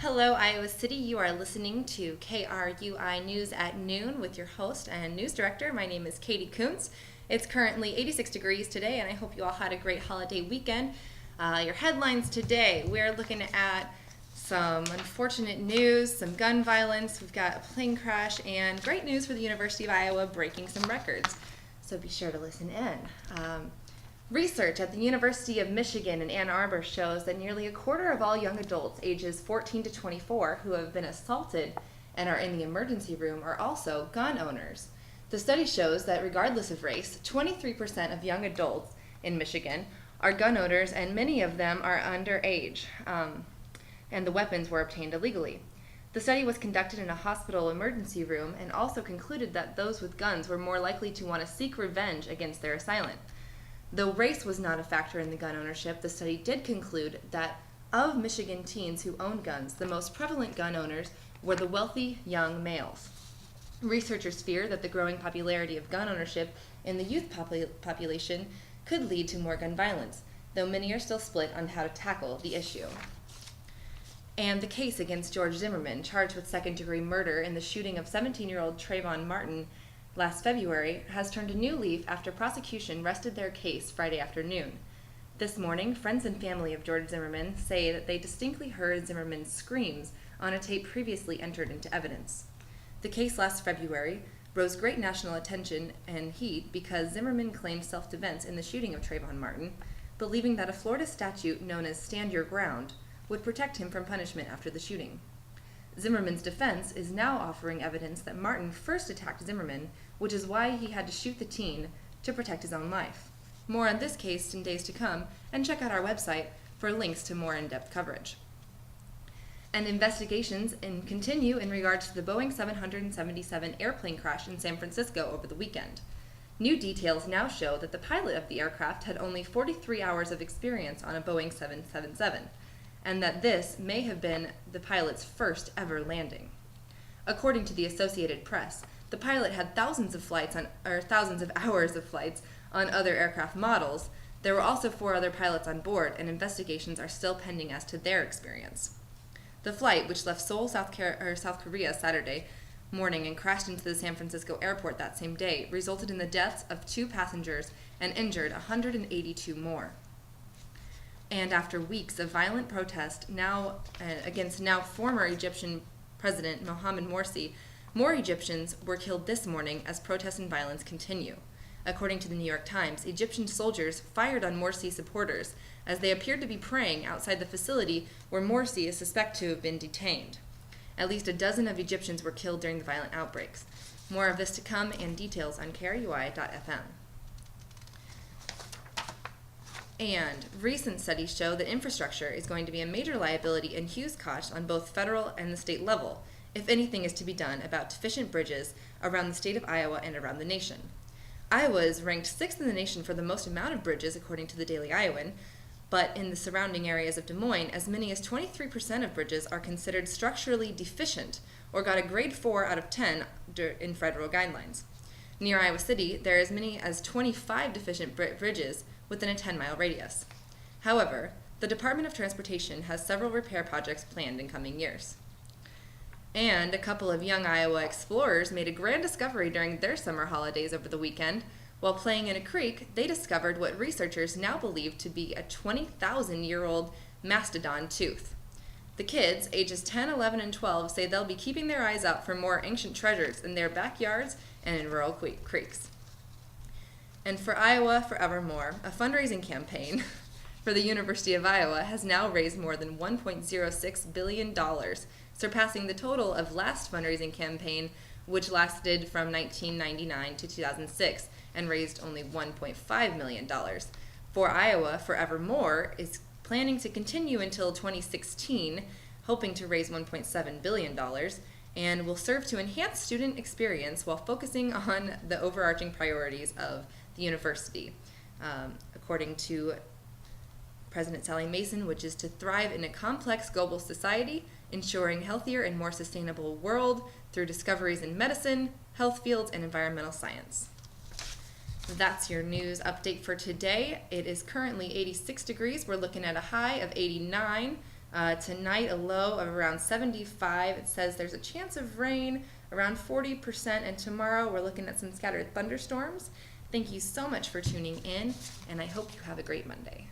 Hello, Iowa City. You are listening to KRUI News at Noon with your host and news director. My name is Katie Kuntz. It's currently 86 degrees today, and I hope you all had a great holiday weekend. Your headlines today, we're looking at some unfortunate news, some gun violence. We've got a plane crash, and great news for the University of Iowa breaking some records. So be sure to listen in. Research at the University of Michigan in Ann Arbor shows that nearly a quarter of all young adults ages 14 to 24 who have been assaulted and are in the emergency room are also gun owners. The study shows that regardless of race, 23% of young adults in Michigan are gun owners, and many of them are underage, and the weapons were obtained illegally. The study was conducted in a hospital emergency room and also concluded that those with guns were more likely to want to seek revenge against their assailant. Though race was not a factor in the gun ownership, the study did conclude that of Michigan teens who owned guns, the most prevalent gun owners were the wealthy young males. Researchers fear that the growing popularity of gun ownership in the youth population could lead to more gun violence, though many are still split on how to tackle the issue. And the case against George Zimmerman, charged with second-degree murder in the shooting of 17-year-old Trayvon Martin last February, has turned a new leaf after prosecution rested their case Friday afternoon. This morning, friends and family of George Zimmerman say that they distinctly heard Zimmerman's screams on a tape previously entered into evidence. The case last February rose great national attention and heat because Zimmerman claimed self-defense in the shooting of Trayvon Martin, believing that a Florida statute known as Stand Your Ground would protect him from punishment after the shooting. Zimmerman's defense is now offering evidence that Martin first attacked Zimmerman, which is why he had to shoot the teen to protect his own life. More on this case in days to come, and check out our website for links to more in-depth coverage. And investigations continue in regards to the Boeing 777 airplane crash in San Francisco over the weekend. New details now show that the pilot of the aircraft had only 43 hours of experience on a Boeing 777. And that this may have been the pilot's first ever landing. According to the Associated Press, the pilot had thousands of hours of flights on other aircraft models. There were also 4 other pilots on board, and investigations are still pending as to their experience. The flight, which left Seoul, South Korea Saturday morning and crashed into the San Francisco airport that same day, resulted in the deaths of 2 passengers and injured 182 more. And after weeks of violent protest against former Egyptian President Mohamed Morsi, more Egyptians were killed this morning as protests and violence continue. According to the New York Times, Egyptian soldiers fired on Morsi supporters as they appeared to be praying outside the facility where Morsi is suspected to have been detained. At least a dozen of Egyptians were killed during the violent outbreaks. More of this to come, and details on KRUI.fm. And recent studies show that infrastructure is going to be a major liability and huge cost on both federal and the state level, if anything is to be done about deficient bridges around the state of Iowa and around the nation. Iowa is ranked 6th in the nation for the most amount of bridges, according to the Daily Iowan, but in the surrounding areas of Des Moines, as many as 23% of bridges are considered structurally deficient or got a grade 4 out of 10 in federal guidelines. Near Iowa City, there are as many as 25 deficient bridges within a 10-mile radius. However, the Department of Transportation has several repair projects planned in coming years. And a couple of young Iowa explorers made a grand discovery during their summer holidays over the weekend. While playing in a creek, they discovered what researchers now believe to be a 20,000-year-old mastodon tooth. The kids, ages 10, 11, and 12, say they'll be keeping their eyes out for more ancient treasures in their backyards and in rural creeks. And for Iowa Forevermore, a fundraising campaign for the University of Iowa has now raised more than $1.06 billion, surpassing the total of last fundraising campaign, which lasted from 1999 to 2006 and raised only $1.5 million. For Iowa Forevermore is planning to continue until 2016, hoping to raise $1.7 billion, and will serve to enhance student experience while focusing on the overarching priorities of the university, according to President Sally Mason, which is to thrive in a complex global society, ensuring healthier and more sustainable world through discoveries in medicine, health fields, and environmental science. That's your news update for today. It is currently 86 degrees. We're looking at a high of 89. Tonight, a low of around 75. It says there's a chance of rain around 40%, and tomorrow we're looking at some scattered thunderstorms. Thank you so much for tuning in, and I hope you have a great Monday.